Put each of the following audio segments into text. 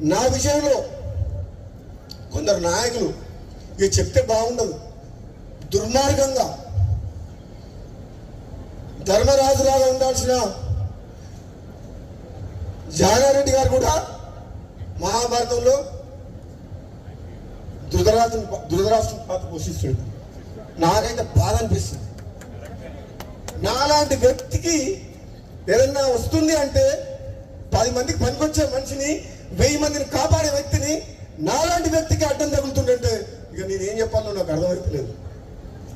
నా విషయంలో కొందరు నాయకులు ఇక చెప్తే బాగుండదు, దుర్మార్గంగా ధర్మరాజులాగా ఉండాల్సిన జానారెడ్డి గారు కూడా మహాభారతంలో ధృతరాష్ట్రం పాత్ర పోషిస్తాడు. నాకైతే బాధ అనిపిస్తుంది. నాలాంటి వ్యక్తికి ఏదన్నా వస్తుంది అంటే 10 మందికి పనికొచ్చే మనిషిని 1000 మందిని కాపాడే వ్యక్తిని నాలాంటి వ్యక్తికి అడ్డం తగులుతుందంటే ఇక నేనేం చెప్పాలో నాకు అర్థమైపోలేదు.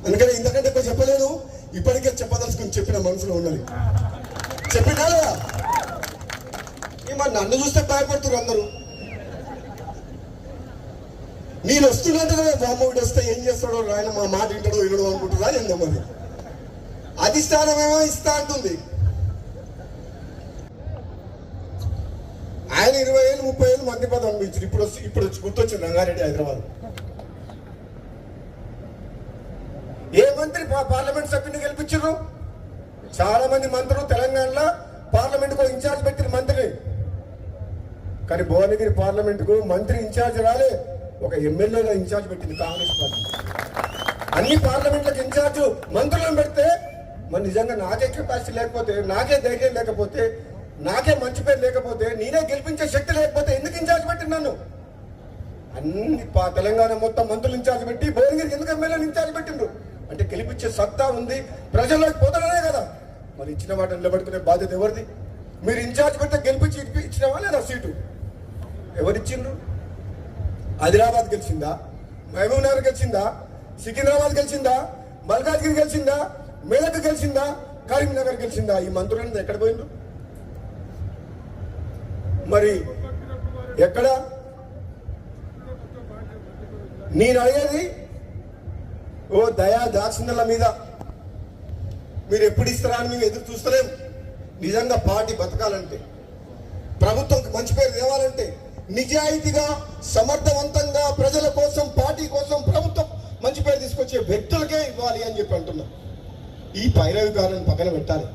అందుకని ఇంతకంటే ఎక్కువ చెప్పలేదు. ఇప్పటికే చెప్పదలుచుకుని చెప్పిన మనసులో ఉన్నది చెప్పినా లేదా? మరి నన్ను చూస్తే భయపడుతున్నారు అందరూ. నేను వస్తున్నట్టు బామ్మోడు వస్తే ఏం చేస్తాడో ఆయన మా మాట వింటాడో వినడో అనుకుంటున్నా. ఎంతమంది అధిష్టానమేమో ఇస్తా అంటుంది. ఆయన 20,000 30,000 మంత్రి పదవి అనిపించారు. ఇప్పుడు వచ్చి గుర్తొచ్చింది రంగారెడ్డి హైదరాబాద్. ఏ మంత్రి పార్లమెంట్ సభ్యుని గెలిపించారు? చాలా మంది మంత్రులు తెలంగాణలో పార్లమెంట్ కు ఇన్ఛార్జ్ పెట్టిన మంత్రిని. కానీ భువనగిరి పార్లమెంట్ కు మంత్రి ఇన్ఛార్జ్ రాలే, ఒక ఎమ్మెల్యేగా ఇన్ఛార్జ్ పెట్టింది కాంగ్రెస్ పార్టీ. అన్ని పార్లమెంట్లకు ఇన్ఛార్జ్ మంత్రులను పెడితే మరి నిజంగా నాకే కెపాసిటీ లేకపోతే, నాకే ధైర్యం లేకపోతే, నాకే మంచి పేరు లేకపోతే, నేనే గెలిపించే శక్తి లేకపోతే ఎందుకు ఇన్ఛార్జ్ పెట్టింది నన్ను? అన్ని తెలంగాణ మొత్తం మంత్రులు ఇన్ఛార్జ్ పెట్టి భువనగిరికి ఎందుకు ఎమ్మెల్యేలు ఇన్ఛార్జ్ పెట్టిండ్రు? అంటే గెలిపించే సత్తా ఉంది, ప్రజల్లోకి పోతాడనే కదా. మరి ఇచ్చిన మాట నిలబెట్టుకునే బాధ్యత ఎవరిది? మీరు ఇన్ఛార్జ్ పెడితే గెలిపించి ఇచ్చినావా లేదా సీటు? ఎవరిచ్చిండ్రు? ఆదిలాబాద్ గెలిచిందా? మహబూబ్ నగర్ గెలిచిందా? సికింద్రాబాద్ గెలిచిందా? మల్కాజ్గిరి గెలిచిందా? మేదక్ గెలిచిందా? కరీంనగర్ గెలిచిందా? ఈ మంత్రులను ఎక్కడ పోయిండ్రు? మరి ఎక్కడ? నేను అడిగేది ఓ దయా దాక్షిణ్యాల మీద మీరు ఎప్పుడు ఇస్తారా అని మేము ఎదురు చూస్తలేము. నిజంగా పార్టీ బతకాలంటే, ప్రభుత్వంకి మంచి పేరు తేవాలంటే, నిజాయితీగా సమర్థవంతంగా ప్రజల కోసం, పార్టీ కోసం, ప్రభుత్వం మంచి పేరు తీసుకొచ్చే వ్యక్తులకే ఇవ్వాలి అని చెప్పి అంటున్నాం. ఈ పైరవికారాన్ని పక్కన పెట్టాలి.